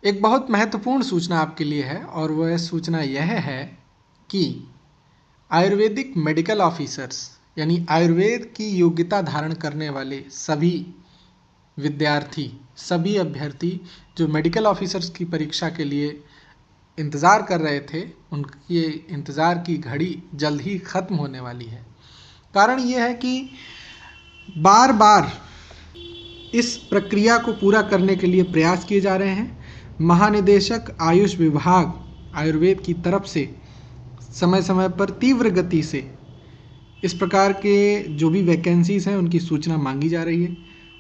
एक बहुत महत्वपूर्ण सूचना आपके लिए है और वह सूचना यह है कि आयुर्वेदिक मेडिकल ऑफिसर्स यानी आयुर्वेद की योग्यता धारण करने वाले सभी विद्यार्थी, सभी अभ्यर्थी जो मेडिकल ऑफिसर्स की परीक्षा के लिए इंतज़ार कर रहे थे, उनके इंतज़ार की घड़ी जल्द ही ख़त्म होने वाली है। कारण ये है कि बार बार इस प्रक्रिया को पूरा करने के लिए प्रयास किए जा रहे हैं। महानिदेशक आयुष विभाग आयुर्वेद की तरफ से समय समय पर तीव्र गति से इस प्रकार के जो भी वैकेंसीज़ हैं उनकी सूचना मांगी जा रही है।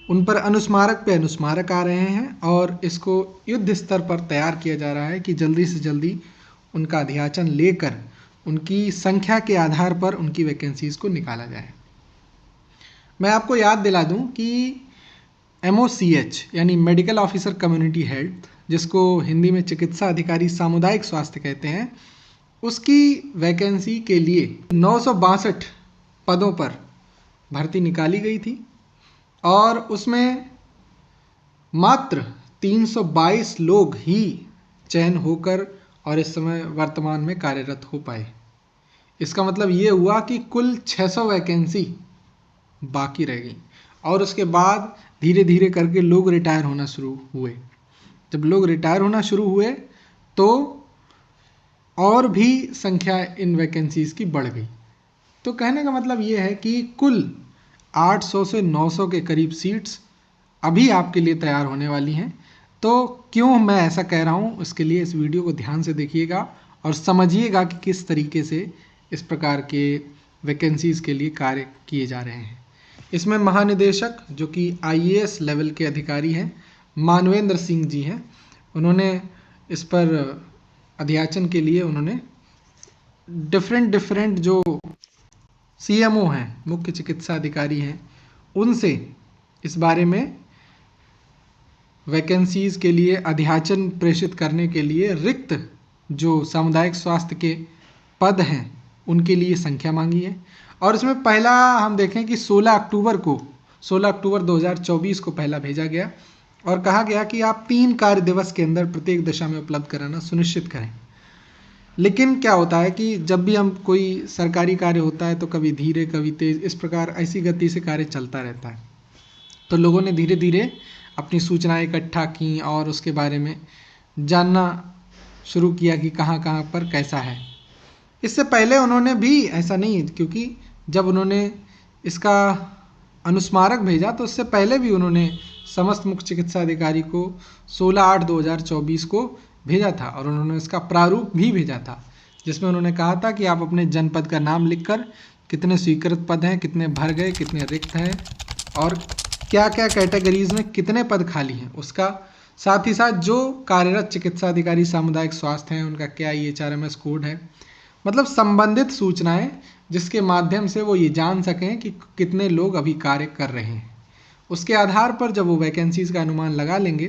उन पर अनुस्मारक पे अनुस्मारक आ रहे हैं और इसको युद्ध स्तर पर तैयार किया जा रहा है कि जल्दी से जल्दी उनका अध्याचन लेकर उनकी संख्या के आधार पर उनकी वैकेंसीज़ को निकाला जाए। मैं आपको याद दिला दूं कि MOCH यानी मेडिकल ऑफिसर कम्युनिटी हेल्थ, जिसको हिंदी में चिकित्सा अधिकारी सामुदायिक स्वास्थ्य कहते हैं, उसकी वैकेंसी के लिए 962 पदों पर भर्ती निकाली गई थी और उसमें मात्र 322 लोग ही चयन होकर और इस समय वर्तमान में कार्यरत हो पाए। इसका मतलब ये हुआ कि कुल 600 वैकेंसी बाकी रह गई और उसके बाद धीरे धीरे करके लोग रिटायर होना शुरू हुए। जब लोग रिटायर होना शुरू हुए तो और भी संख्या इन वैकेंसीज़ की बढ़ गई। तो कहने का मतलब ये है कि कुल 800 से 900 के करीब सीट्स अभी आपके लिए तैयार होने वाली हैं। तो क्यों मैं ऐसा कह रहा हूँ, उसके लिए इस वीडियो को ध्यान से देखिएगा और समझिएगा कि किस तरीके से इस प्रकार के वैकेंसीज़ के लिए कार्य किए जा रहे हैं। इसमें महानिदेशक जो कि IAS लेवल के अधिकारी हैं, मानवेंद्र सिंह जी हैं, उन्होंने इस पर अध्याचन के लिए उन्होंने डिफरेंट जो CMO हैं, मुख्य चिकित्सा अधिकारी हैं, उनसे इस बारे में वैकेंसीज़ के लिए अध्याचन प्रेषित करने के लिए रिक्त जो सामुदायिक स्वास्थ्य के पद हैं उनके लिए संख्या मांगी है। और इसमें पहला हम देखें कि 16 अक्टूबर 2024 को पहला भेजा गया और कहा गया कि आप 3 कार्य दिवस के अंदर प्रत्येक दशा में उपलब्ध कराना सुनिश्चित करें। लेकिन क्या होता है कि जब भी हम कोई सरकारी कार्य होता है तो कभी धीरे कभी तेज़, इस प्रकार ऐसी गति से कार्य चलता रहता है। तो लोगों ने धीरे धीरे अपनी सूचनाएं इकट्ठा की और उसके बारे में जानना शुरू किया कि कहाँ कहाँ पर कैसा है। इससे पहले उन्होंने भी ऐसा नहीं, क्योंकि जब उन्होंने इसका अनुस्मारक भेजा तो उससे पहले भी उन्होंने समस्त मुख्य चिकित्सा अधिकारी को 16/8/2024 को भेजा था और उन्होंने इसका प्रारूप भी भेजा था, जिसमें उन्होंने कहा था कि आप अपने जनपद का नाम लिखकर कितने स्वीकृत पद हैं, कितने भर गए, कितने रिक्त हैं और क्या क्या कैटेगरीज में कितने पद खाली हैं उसका, साथ ही साथ जो कार्यरत चिकित्सा अधिकारी सामुदायिक स्वास्थ्य हैं उनका क्या HRMS कोड है, मतलब संबंधित सूचनाएं जिसके माध्यम से वो ये जान सकें कि कितने लोग अभी कार्य कर रहे हैं। उसके आधार पर जब वो वैकेंसीज़ का अनुमान लगा लेंगे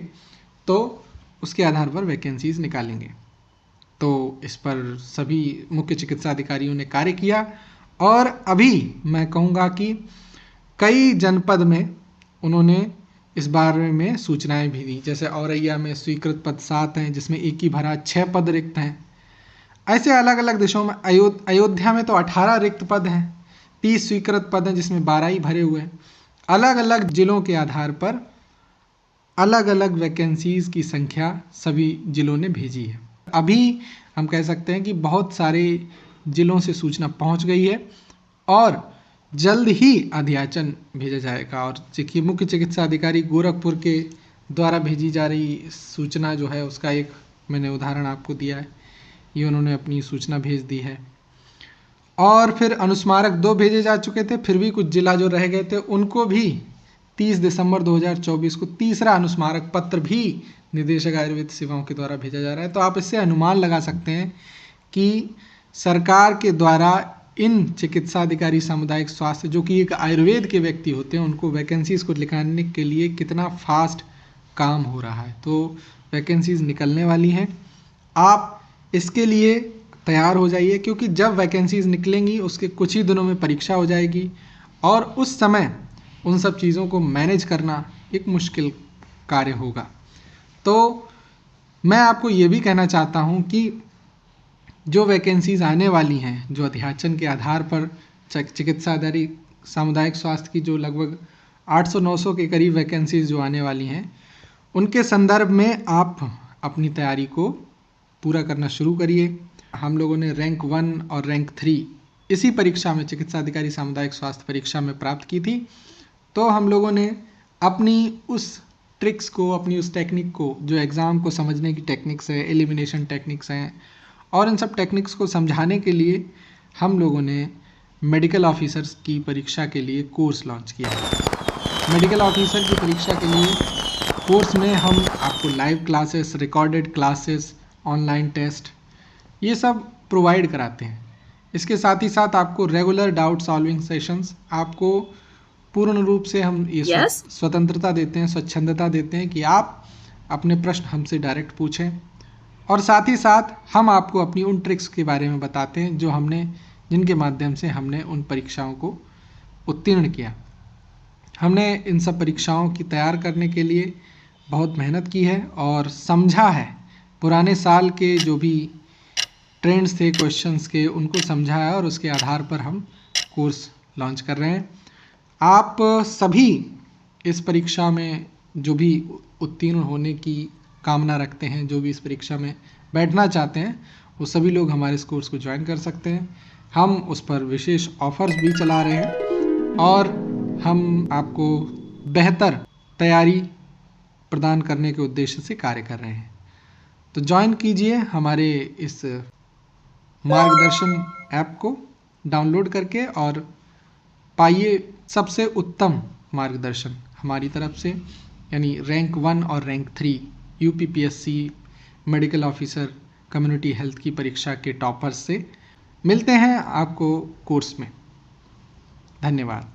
तो उसके आधार पर वैकेंसीज़ निकालेंगे। तो इस पर सभी मुख्य चिकित्सा अधिकारियों ने कार्य किया और अभी मैं कहूँगा कि कई जनपद में उन्होंने इस बारे में सूचनाएं भी दी। जैसे औरैया में स्वीकृत पद 7 हैं, जिसमें एक ही भरा 6 पद रिक्त हैं। ऐसे अलग अलग देशों में अयोध्या में तो 18 रिक्त पद हैं, 30 स्वीकृत पद हैं जिसमें 12 ही भरे हुए हैं। अलग अलग जिलों के आधार पर अलग अलग वैकेंसीज़ की संख्या सभी जिलों ने भेजी है। अभी हम कह सकते हैं कि बहुत सारे जिलों से सूचना पहुंच गई है और जल्द ही अध्याचन भेजा जाएगा। और मुख्य चिकित्सा अधिकारी गोरखपुर के द्वारा भेजी जा रही सूचना जो है उसका एक मैंने उदाहरण आपको दिया है, ये उन्होंने अपनी सूचना भेज दी है। और फिर अनुस्मारक 2 भेजे जा चुके थे, फिर भी कुछ जिला जो रह गए थे उनको भी 30 दिसंबर 2024 को तीसरा अनुस्मारक पत्र भी निदेशक आयुर्वेद सेवाओं के द्वारा भेजा जा रहा है। तो आप इससे अनुमान लगा सकते हैं कि सरकार के द्वारा इन चिकित्सा अधिकारी सामुदायिक स्वास्थ्य जो कि एक आयुर्वेद के व्यक्ति होते हैं उनको वैकेंसीज़ को निकालने के लिए कितना फास्ट काम हो रहा है। तो वैकेंसीज़ निकलने वाली हैं, आप इसके लिए तैयार हो जाइए, क्योंकि जब वैकेंसीज़ निकलेंगी उसके कुछ ही दिनों में परीक्षा हो जाएगी और उस समय उन सब चीज़ों को मैनेज करना एक मुश्किल कार्य होगा। तो मैं आपको ये भी कहना चाहता हूँ कि जो वैकेंसीज आने वाली हैं, जो अध्याचन के आधार पर चिकित्सा आधारित सामुदायिक स्वास्थ्य की जो लगभग 800-900 के करीब वैकेंसीज जो आने वाली हैं, उनके संदर्भ में आप अपनी तैयारी को पूरा करना शुरू करिए। हम लोगों ने रैंक 1 और रैंक 3 इसी परीक्षा में, चिकित्सा अधिकारी सामुदायिक स्वास्थ्य परीक्षा में प्राप्त की थी। तो हम लोगों ने अपनी उस ट्रिक्स को, अपनी उस टेक्निक को, जो एग्ज़ाम को समझने की टेक्निक्स है, एलिमिनेशन टेक्निक्स हैं, और इन सब टेक्निक्स को समझाने के लिए हम लोगों ने मेडिकल ऑफिसर्स की परीक्षा के लिए कोर्स लॉन्च किया है। मेडिकल ऑफिसर की परीक्षा के लिए कोर्स में हम आपको live classes, recorded classes, online test, ये सब प्रोवाइड कराते हैं। इसके साथ ही साथ आपको रेगुलर डाउट सॉल्विंग सेशंस, आपको पूर्ण रूप से हम ये स्वतंत्रता देते हैं, स्वच्छंदता देते हैं कि आप अपने प्रश्न हमसे डायरेक्ट पूछें। और साथ ही साथ हम आपको अपनी उन ट्रिक्स के बारे में बताते हैं जो जिनके माध्यम से हमने उन परीक्षाओं को उत्तीर्ण किया। हमने इन सब परीक्षाओं की तैयार करने के लिए बहुत मेहनत की है और समझा है, पुराने साल के जो भी ट्रेंड्स थे क्वेश्चंस के, उनको समझा है और उसके आधार पर हम कोर्स लॉन्च कर रहे हैं। आप सभी इस परीक्षा में जो भी उत्तीर्ण होने की कामना रखते हैं, जो भी इस परीक्षा में बैठना चाहते हैं, वो सभी लोग हमारे इस कोर्स को ज्वाइन कर सकते हैं। हम उस पर विशेष ऑफर्स भी चला रहे हैं और हम आपको बेहतर तैयारी प्रदान करने के उद्देश्य से कार्य कर रहे हैं। तो ज्वाइन कीजिए हमारे इस मार्गदर्शन ऐप को डाउनलोड करके और पाइए सबसे उत्तम मार्गदर्शन हमारी तरफ से, यानी रैंक 1 और rank 3 UPPSC medical officer community health की परीक्षा के टॉपर्स से। मिलते हैं आपको कोर्स में। धन्यवाद।